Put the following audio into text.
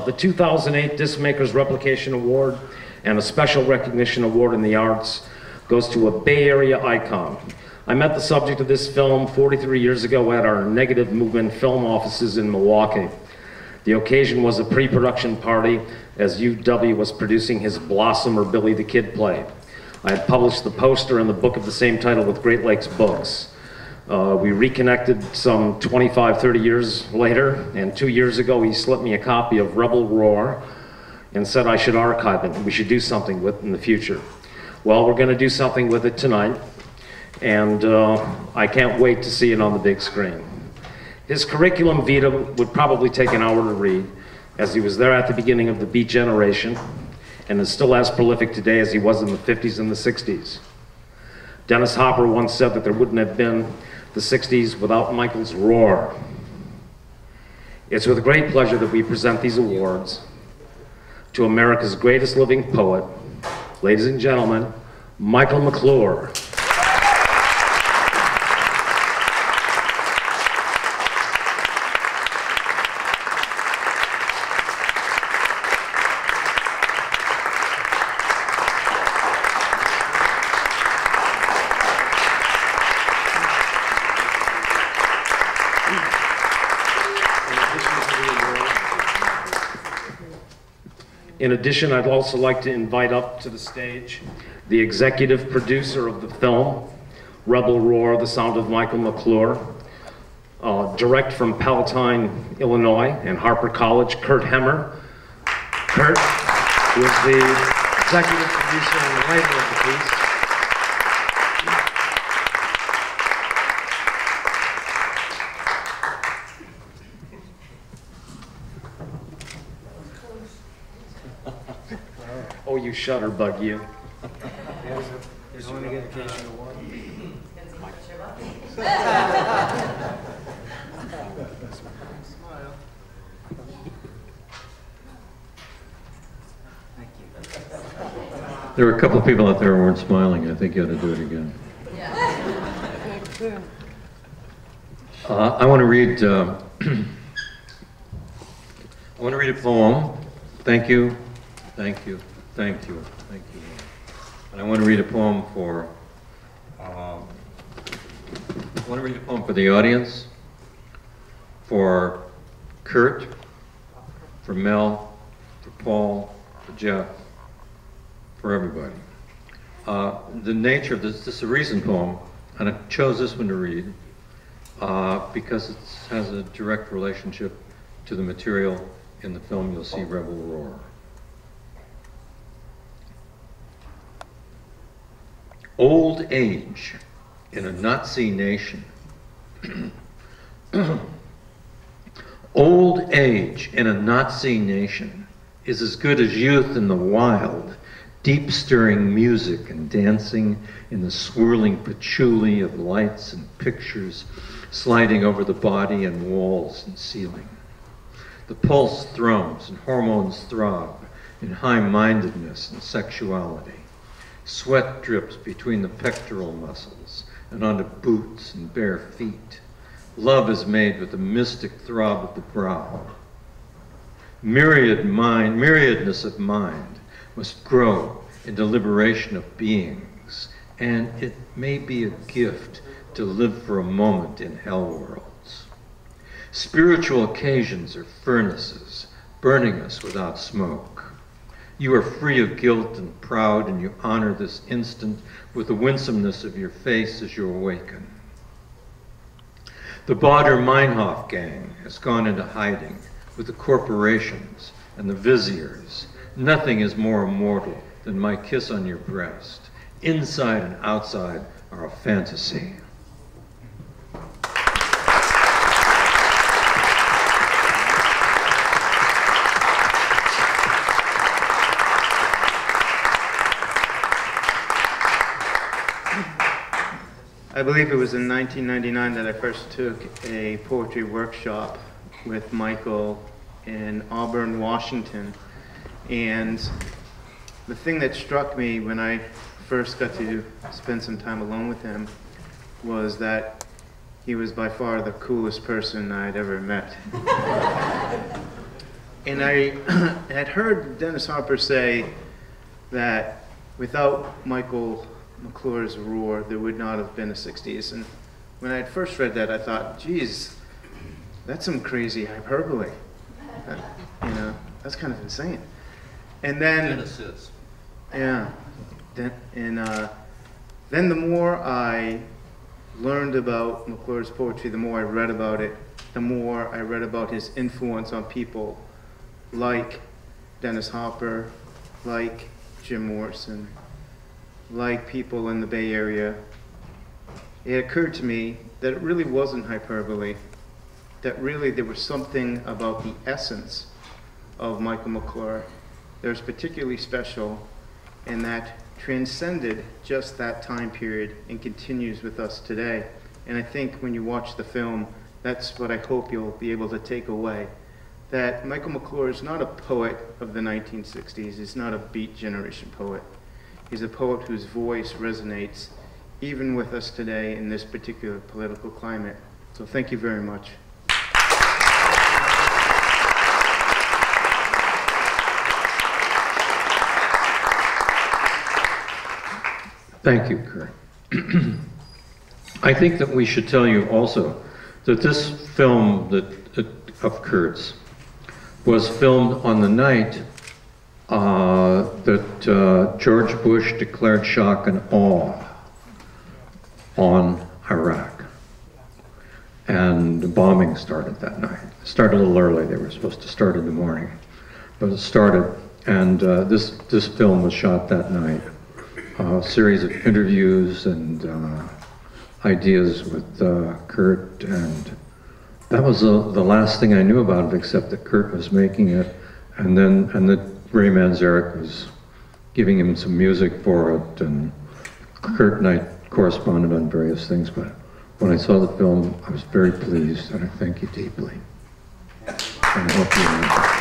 The 2008 Disc Makers Replication Award and a Special Recognition Award in the Arts goes to a Bay Area icon. I met the subject of this film 43 years ago at our Negative Movement film offices in Milwaukee. The occasion was a pre-production party as UW was producing his Blossom or Billy the Kid play. I had published the poster and the book of the same title with Great Lakes Books. We reconnected some 25, 30 years later, and 2 years ago he slipped me a copy of Rebel Roar and said I should archive it and we should do something with it in the future. Well, we're going to do something with it tonight, and I can't wait to see it on the big screen. His curriculum vitae would probably take an hour to read, as he was there at the beginning of the Beat Generation, and is still as prolific today as he was in the 50s and the 60s. Dennis Harper once said that there wouldn't have been the 60s without Michael's roar. It's with great pleasure that we present these awards to America's greatest living poet, ladies and gentlemen, Michael McClure. In addition, I'd also like to invite up to the stage the executive producer of the film, Rebel Roar, The Sound of Michael McClure, direct from Palatine, Illinois, and Harper College, Kurt Hemmer. Kurt was the executive producer and writer of the piece. Oh, you shutterbug, you. There's only an occasion award. There were a couple of people out there who weren't smiling. I think you ought to do it again. I want to read. I want to read a poem. Thank you, thank you, thank you, thank you. And I want to read a poem for. I want to read a poem for the audience, for Kurt, for Mel, for Paul, for Jeff, for everybody. The nature of this is a recent poem, and I chose this one to read because it has a direct relationship to the material in the film you'll see, Rebel Roar. Old age in a Nazi nation. Old age in a Nazi nation is as good as youth in the wild, deep stirring music and dancing in the swirling patchouli of lights and pictures sliding over the body and walls and ceiling. The pulse thrums and hormones throb in high-mindedness and sexuality. Sweat drips between the pectoral muscles and onto boots and bare feet. Love is made with the mystic throb of the brow. Myriadness of mind must grow into liberation of beings, and it may be a gift to live for a moment in hell worlds. Spiritual occasions are furnaces, burning us without smoke. You are free of guilt and proud, and you honor this instant with the winsomeness of your face as you awaken. The Baader-Meinhof gang has gone into hiding with the corporations and the viziers. Nothing is more immortal than my kiss on your breast. Inside and outside are a fantasy. I believe it was in 1999 that I first took a poetry workshop with Michael in Auburn, Washington. And the thing that struck me when I first got to spend some time alone with him was that he was by far the coolest person I'd ever met. And I had heard Dennis Harper say that without Michael McClure's roar, there would not have been a 60s. And when I had first read that, I thought, geez, that's some crazy hyperbole. You know, that's kind of insane. And then, Dennis is. yeah, then the more I learned about McClure's poetry, the more I read about it, the more I read about his influence on people like Dennis Harper, like Jim Morrison, like people in the Bay Area. It occurred to me that it really wasn't hyperbole, that really there was something about the essence of Michael McClure that was particularly special and that transcended just that time period and continues with us today. And I think when you watch the film, that's what I hope you'll be able to take away. That Michael McClure is not a poet of the 1960s, he's not a Beat Generation poet. He's a poet whose voice resonates even with us today in this particular political climate. So thank you very much. Thank you, Kurt. I think that we should tell you also that this film of Kurt's was filmed on the night that George Bush declared shock and awe on Iraq. And the bombing started that night. It started a little early. They were supposed to start in the morning, but it started. And this film was shot that night. A series of interviews and ideas with Kurt, and that was the last thing I knew about it, except that Kurt was making it, and that Ray Manzarek was giving him some music for it, and Kurt and I corresponded on various things, but when I saw the film, I was very pleased, and I thank you deeply. And I hope you